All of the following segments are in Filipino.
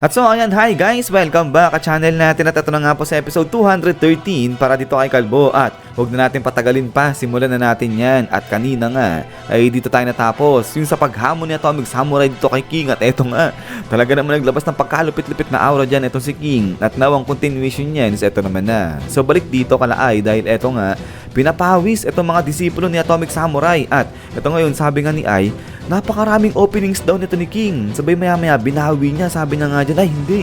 At so ayan, hi guys! Welcome back at channel natin at ito na nga po sa episode 213 para dito kay Kalbo. At huwag na natin patagalin pa, simulan na natin yan. At kanina nga ay dito tayo natapos yung sa paghamon ni Atomic Samurai dito kay King. At eto nga, talaga naman naglabas ng pagkalupit-lupit na aura dyan itong si King. At now ang continuation niyan is eto naman na. So balik dito kalaay dahil eto nga, pinapawis itong mga disipulo ni Atomic Samurai. At eto ngayon, sabi nga ni Ai, napakaraming openings daw nito ni King. Sabay maya-maya binawi niya, sabi niya nga dyan, ay hindi,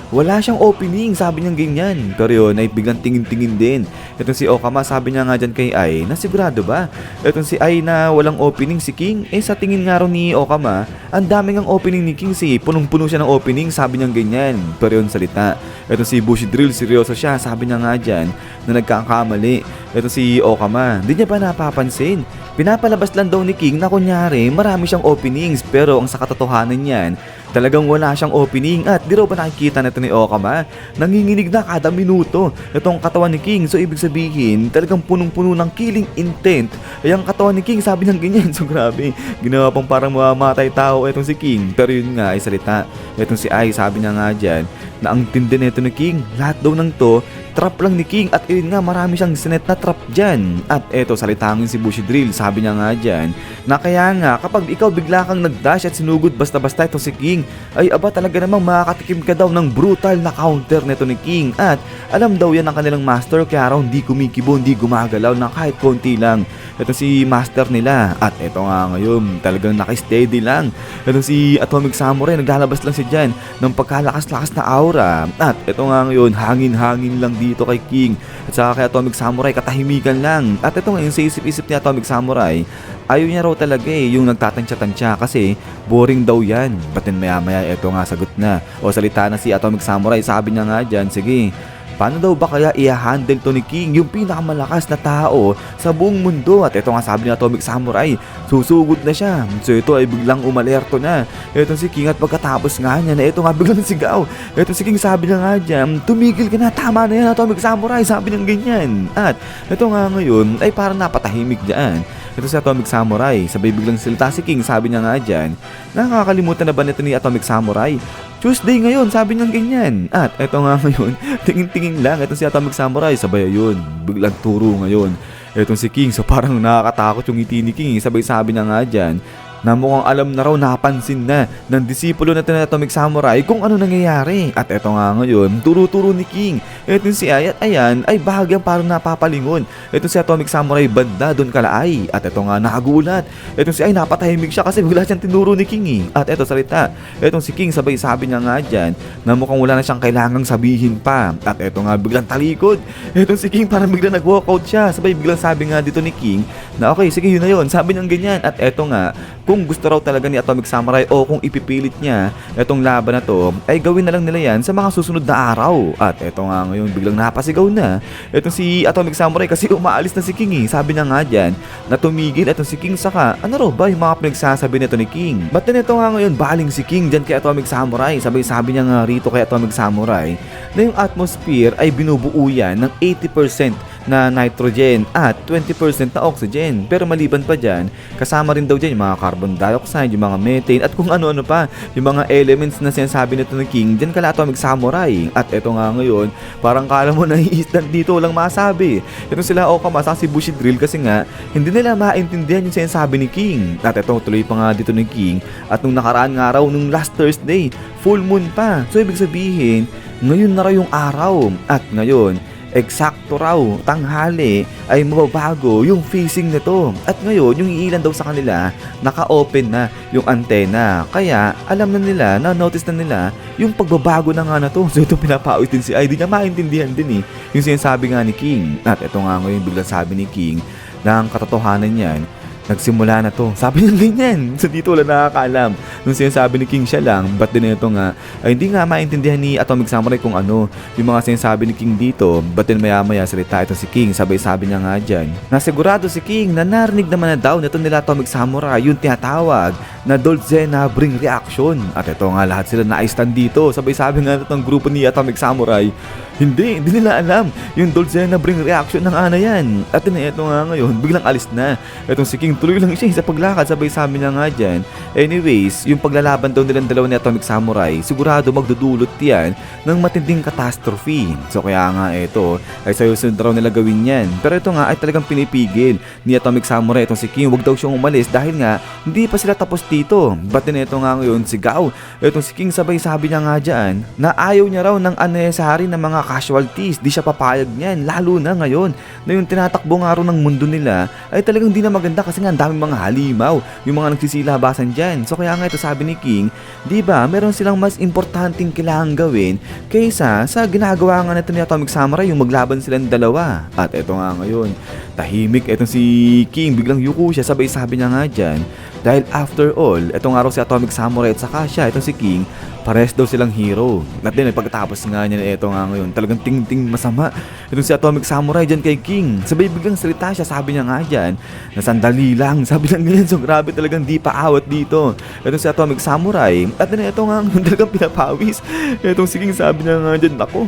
wala siyang opening, sabi niya ganyan. Pero yun ay biglang tingin-tingin din. Itong si Okama, sabi niya nga dyan kay Ai, na sigurado ba? Itong si Ai na walang opening si King, sa tingin nga rin ni Okama, ang daming ang opening ni King, punong-puno siya ng opening, sabi niya ganyan. Pero yun salita. Itong si Bushido, seryoso siya, sabi niya nga dyan, na nagkakamali. Itong si Okama, di niya ba napapansin? Pinapalabas lang daw ni King na kunyari marami siyang openings, pero ang sa katotohanan niyan, talagang wala siyang opening. At di raw ba nakikita na ito ni Okama? Nanginginig na kada minuto itong katawan ni King. So ibig sabihin, talagang punong-puno ng killing intent ay ang katawan ni King, sabi ng ganyan. So grabe, ginawa pang parang mamamatay tao itong si King. Pero yun nga ay salita. Itong si Ai, sabi niya nga dyan, na ang tindi nito ni King, lahat daw ng to trap lang ni King. At yun nga, marami siyang sinet na trap dyan. At eto, salitangin si Bushido, sabi niya nga dyan, na kaya nga kapag ikaw bigla kang nagdash at sinugod basta-basta ito si King, ay aba talaga namang makakatikim ka daw ng brutal na counter nito ni King. At alam daw yan ng kanilang master, kaya raw hindi kumikibo, hindi gumagalaw na kahit konti lang ito si master nila. At eto nga ngayon, talagang naka-steady lang ito si Atomic Samurai, naglalabas lang siya dyan ng pagkalakas-lakas na aura. At eto nga ngayon, hangin-hangin lang dito kay King at saka kay Atomic Samurai, katahimikan lang. At ito ngayon, sa isip-isip ni Atomic Samurai, ayaw niya raw talaga yung nagtatansya-tansya kasi boring daw yan. But then maya-maya, eto nga, sagot na o salita na si Atomic Samurai. Sabi niya nga dyan, sige, paano daw ba kaya i-handle to ni King, yung pinakamalakas na tao sa buong mundo? At ito nga sabi ni Atomic Samurai, susugod na siya. So ito ay biglang umalerto na ito si King. At pagkatapos nga niya na ito nga biglang sigaw ito si King, sabi niya nga dyan, tumigil ka na, tama na yan Atomic Samurai, sabi niya ganyan. At ito nga ngayon ay parang napatahimik dyan ito si Atomic Samurai. Sabay biglang silita si King, sabi niya nga dyan, nakakalimutan na ba nito ni Atomic Samurai? Tuesday ngayon, sabi niya ganyan. At eto nga ngayon, tingin-tingin lang ito si Atomic Samurai. Sabay ayun, biglang turo ngayon etong si King. So parang nakakatakot yung ngiti ni King. Sabay sabi niya nga dyan, na mukhang alam na raw, napansin na ng disipulo na Atomic Samurai kung ano nangyayari. At eto nga ngayon, turo-turo ni King eto si Ai. At ayan, ay bahagyang parang napapalingon eto si Atomic Samurai banda doon kalaay. At eto nga, nakagulat eto si Ai, napatahimik siya kasi bigla siyang tinuro ni King At eto salita etong si King, sabay sabi niya nga dyan, na mukhang wala na siyang kailangang sabihin pa. At eto nga, biglang talikod etong si King, parang biglang nag-walkout siya. Sabay biglang sabi nga dito ni King na okay, sige, yun na yun, sabi niya ganyan. At eto nga, kung gusto raw talaga ni Atomic Samurai o kung ipipilit niya etong laban na to, ay gawin na lang nila yan sa mga susunod na araw. At eto nga ngayon, biglang napasigaw na etong si Atomic Samurai kasi umaalis na si King Sabi niya nga dyan, na tumigil etong si King. Saka ano raw ba yung mga pinagsasabi nito ni King? But then ito nga ngayon, baling si King dyan kay Atomic Samurai. Sabi niya nga rito kay Atomic Samurai na yung atmosphere ay binubuo yan ng 80% na nitrogen at 20% na oxygen. Pero maliban pa dyan, kasama rin daw dyan yung mga carbon dioxide, yung mga methane, at kung ano-ano pa, yung mga elements na sinasabi nito ng King dyan kala Atomic Samurai. At eto nga ngayon, parang kala mo na instant dito lang masabi. Ito sila Okama sa si Bushido kasi nga, hindi nila maintindihan yung sinasabi ni King. At eto, tuloy pa nga dito ng King. At nung nakaraan nga raw, nung last Thursday, full moon pa. So ibig sabihin, ngayon na raw yung araw. At ngayon, eksakto raw, tanghali ay mababago yung facing nito. At ngayon, yung ilan daw sa kanila, naka-open na yung antena. Kaya, alam na nila, na-notice na nila, yung pagbabago na nga na to. So ito pinapawit din si Ai, di niya maintindihan din yung sinasabi nga ni King. At ito nga ngayon, biglang sabi ni King, na ang katotohanan niyan, nagsimula na to. Sabi niya ganyan. So dito wala nakakaalam. Nung sinasabi ni King siya lang, but din ito nga, ay hindi nga maintindihan ni Atomic Samurai kung ano yung mga sinasabi ni King dito. But din maya-maya salita ito si King. Sabay sabi niya nga dyan, nasigurado si King na narinig naman na daw nito nila Atomic Samurai yung tinatawag na Dolce na bring reaction. At ito nga, lahat sila na-stand dito. Sabay sabi nga itong grupo ni Atomic Samurai, Hindi nila alam yung Dolce na bring reaction ng ana yan. At eto nga ngayon, biglang alis na. Etong si King tuloy lang siya sa paglakad, sabay sabi niya nga dyan. Anyways, yung paglalaban daw nilang dalawa ni Atomic Samurai, sigurado magdudulot yan ng matinding catastrophe. So kaya nga ito, ay sa susunod raw nila gawin yan. Pero ito nga ay talagang pinipigil ni Atomic Samurai itong si King, wag daw siyang umalis dahil nga hindi pa sila tapos dito. But then ito nga ngayon, sigaw. Etong si King sabay sabi niya nga dyan na ayaw niya raw ng unnecessary na mga casualties, di siya papayag niyan, lalo na ngayon na yung tinatakbo nga raw ng mundo nila ay talagang di na maganda kasi nga ang daming mga halimaw, yung mga nagsisilabasan dyan. So kaya nga ito sabi ni King, di ba meron silang mas importanteng kailangan gawin kaysa sa ginagawa nga nito ni Atomic Samurai, yung maglaban silang dalawa. At ito nga ngayon, tahimik itong si King, biglang yuko siya, sabay sabi niya nga dyan, dahil after all, ito nga raw si Atomic Samurai at saka siya, itong si King, pares daw silang hero. At din, pagkatapos nga niya na ito nga ngayon, talagang ting-ting masama itong si Atomic Samurai dyan kay King. Sabay biglang salita siya, sabi niya nga dyan, na sandali lang, sabi lang ganyan, so grabe talagang di paawat dito itong si Atomic Samurai. At din, ito nga talagang pinapawis itong si King, sabi niya nga dyan, ako,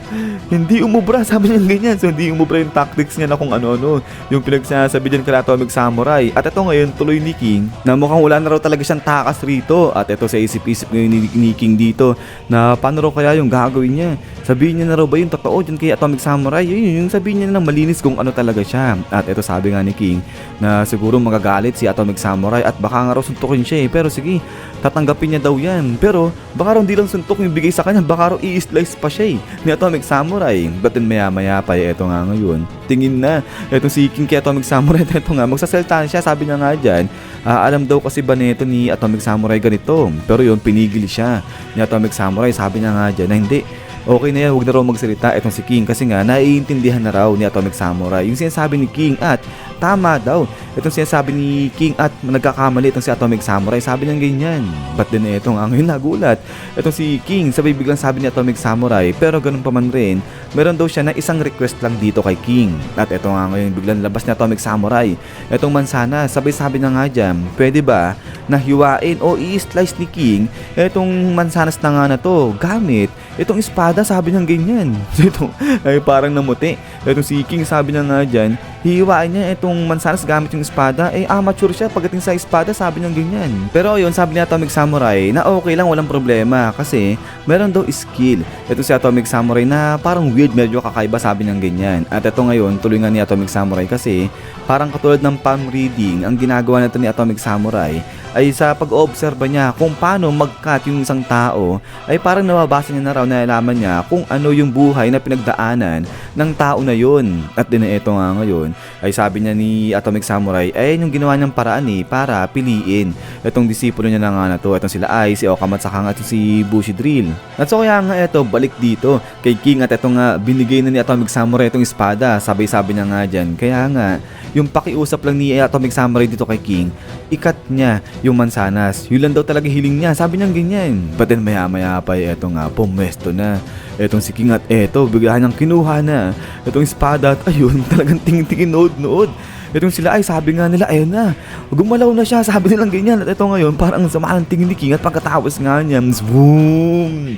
hindi umubra, sabi niya ganyan, so hindi umubra yung tactics niya na kung ano-ano, yung pinagsasabi dyan kay Atomic Samurai. At ito ngayon, tuloy ni King, na mukhang wala na raw talaga siyang takas rito. At ito sa isip-isip ngayon ni King dito, na paano raw kaya yung gagawin niya. Sabihin niya na raw ba yung totoo dyan kay Atomic Samurai? Yung sabihin niya na malinis kung ano talaga siya. At ito sabi nga ni King na siguro magagalit si Atomic Samurai at baka nga raw suntukin siya pero sige, tatanggapin niya daw yan. Pero baka raw hindi lang suntok yung bigay sa kanya, baka raw i-slice pa siya ni Atomic Samurai. But then maya pa ito nga ngayon, tingin na itong si King kay Atomic Samurai. Ito nga, magsasalita siya, sabi niya nga dyan, alam daw kasi ba nito ni Atomic Samurai ganito. Pero yun, pinigil siya ni Atomic Samurai, sabi niya nga dyan na hindi, okay na yan, huwag na raw magsalita itong si King kasi nga naiintindihan na raw ni Atomic Samurai yung sinasabi ni King. At tama daw itong sinasabi ni King at nagkakamali itong si Atomic Samurai, sabi niya ganyan. But then ito nga ngayon nagulat itong si King, sabay biglang sabi ni Atomic Samurai, pero ganun pa man rin, meron daw siya na isang request lang dito kay King. At ito nga ngayon biglang labas ni Atomic Samurai itong mansana, sabay sabi niya nga dyan, pwede ba na hiwain o i-slice ni King itong mansanas na nga na to gamit itong espada, sabi niya ganyan. So ito ay parang namuti itong si King, sabi niya nga dyan, hihiwain niya itong mansanas gamit yung espada. Amateur siya pagdating sa espada, sabi niya ganyan. Pero yun, sabi ni Atomic Samurai na okay lang, walang problema kasi meron daw skill ito si Atomic Samurai na parang weird, medyo kakaiba, sabi niya ganyan. At ito ngayon, tuloy nga ni Atomic Samurai kasi parang katulad ng palm reading ang ginagawa nito ni Atomic Samurai ay sa pag-oobserba niya kung paano mag-cut yung isang tao, ay parang nababasa niya na raw, nalaman niya kung ano yung buhay na pinagdaanan ng tao na yun. At din ito nga ngayon, ay sabi niya ni Atomic Samurai, ay yung ginawa niyang paraan para piliin itong disipulo niya na nga na to. Itong sila ay si Okamat saka nga si Bushido. At so kaya nga ito, balik dito kay King at ito nga binigay na ni Atomic Samurai itong espada, sabi niya nga dyan. Kaya nga, yung pakiusap lang ni Atomic Samurai dito kay King, ikat niya yung mansanas. Yun lang daw talaga hiling niya, sabi niya ganyan. But then maya pa eto nga, pumesto na etong si King at eto, biglaan niyang kinuha na etong espada at ayun, talagang tingin-tingin nood-nood. Etong sila ay sabi nga nila, ayun na, gumalaw na siya, sabi nilang ganyan. At ito ngayon, parang sama ng tingin ni King at pagkatapos nga niya, boom!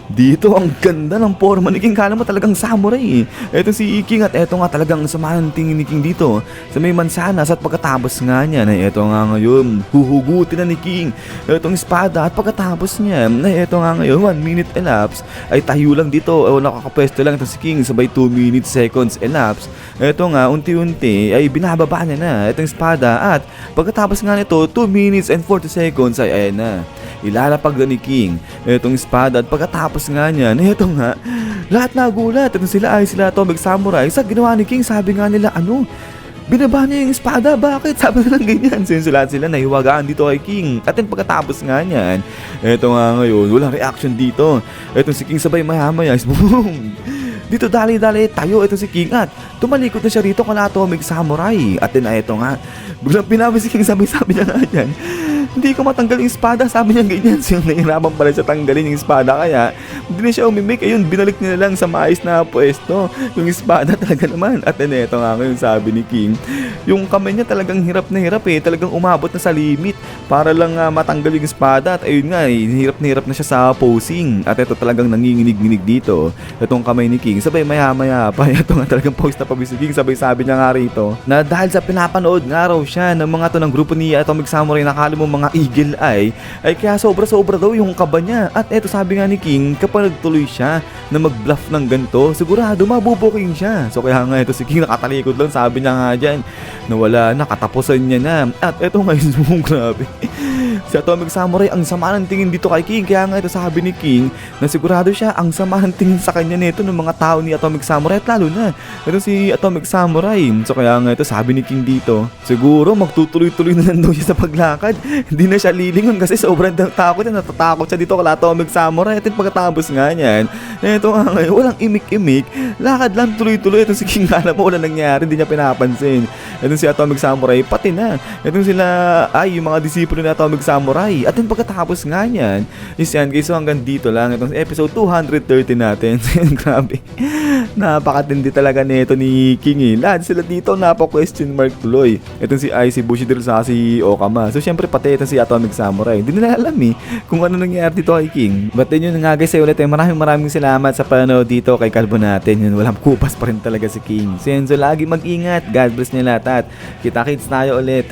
Dito ang ganda ng forma ni King, kala mo talagang samurai. Ito si King at eto nga talagang sama ng tingin ni King dito sa may mansanas. At pagkatapos nga niya na eto nga ngayon, huhugutin na ni King etong espada. At pagkatapos niya na eto nga ngayon, 1 minute elapse, ay tayo lang dito o nakakapwesto lang ito si King. Sabay 2 minutes seconds elapse, eto nga unti-unti ay binababa niya na itong espada. At pagkatapos nga nito 2 minutes and 40 seconds ay ayan na, ilalapag na ni King etong espada. At pagkatapos nga niya, eto nga, lahat nagulat. Ito sila ay sila Atomic Samurai sa ginawa ni King. Sabi nga nila, ano, binaba niya yung espada, bakit? Sabi nila ganyan. So sila nahiwagaan dito kay King. At then pagkatapos nga niyan, eto nga ngayon, walang reaction dito. Eto si King sabay maya-maya, boom! Dito dali-dali tayo ito si King at tumalikod na siya rito kala Atomic Samurai. At then eto nga, biglang pinabi si King, sabi niya nga dyan, Hindi ko matanggal yung espada, sabi niya ganyan. So nahirapan pala siya tanggalin yung espada, kaya hindi na siya umimik. Ayun, binalik niya lang sa maayos na pwesto yung espada talaga naman. At eto nga ngayon sabi ni King, yung kamay niya talagang hirap na hirap talagang umabot na sa limit para lang matanggal yung espada. At ayun nga hirap na hirap na siya sa posing. At ito talagang nanginginig-nginig dito itong kamay ni King. Sabay maya-maya pa, ito nga talagang post na pabis ni King. Sabay sabi niya nga rito na dahil sa pinapanood nga raw siya ng mga to ng grupo ni Atomic Samurai na akala mo mga eagle eye, ay kaya sobra-sobra daw yung kaba niya. At eto sabi nga ni King, kapag nagtuloy siya na mag-bluff ng ganito, sigurado mabubuking siya. So kaya nga ito si King nakatalikod lang, sabi niya nga dyan na wala na, katapusan niya na. At eto nga yung grabe. Si Atomic Samurai ang sama ng tingin dito kay King, kaya nga ito sabi ni King na sigurado siya ang sama ng tingin sa kanya nito ng mga tao ni Atomic Samurai, at lalo na ito si Atomic Samurai. So kaya nga ito sabi ni King dito, siguro magtutuloy-tuloy na lang daw siya sa paglakad, hindi na siya lilingon kasi sobrang takot niya, natatakot siya dito kay Atomic Samurai. At pagkatapos nga niyan, ito nga ngayon, walang imik-imik, lakad lang tuloy-tuloy. Ito si King, alam mo wala nangyari, hindi niya pinapansin. Ito si Atomic Samurai, pati na ito sila ay yung mga disipulo ni Atomic Samurai. At pagkatapos nga niyan is yan guys, so hanggang dito lang itong episode 230 natin. Grabe, napakatindi talaga nito ni King lahat sila dito question mark tuloy. Itong si Icy Bushido sa si Okama. So syempre pati ito si Atomic Samurai, hindi nila alam kung ano nangyari dito kay King. But then yun nga guys, ay ulit maraming salamat sa panonood dito kay kalbo natin. Yun, walang kupas pa rin talaga si King. So lagi mag-ingat, God bless niya lahat at kita-kits tayo ulit.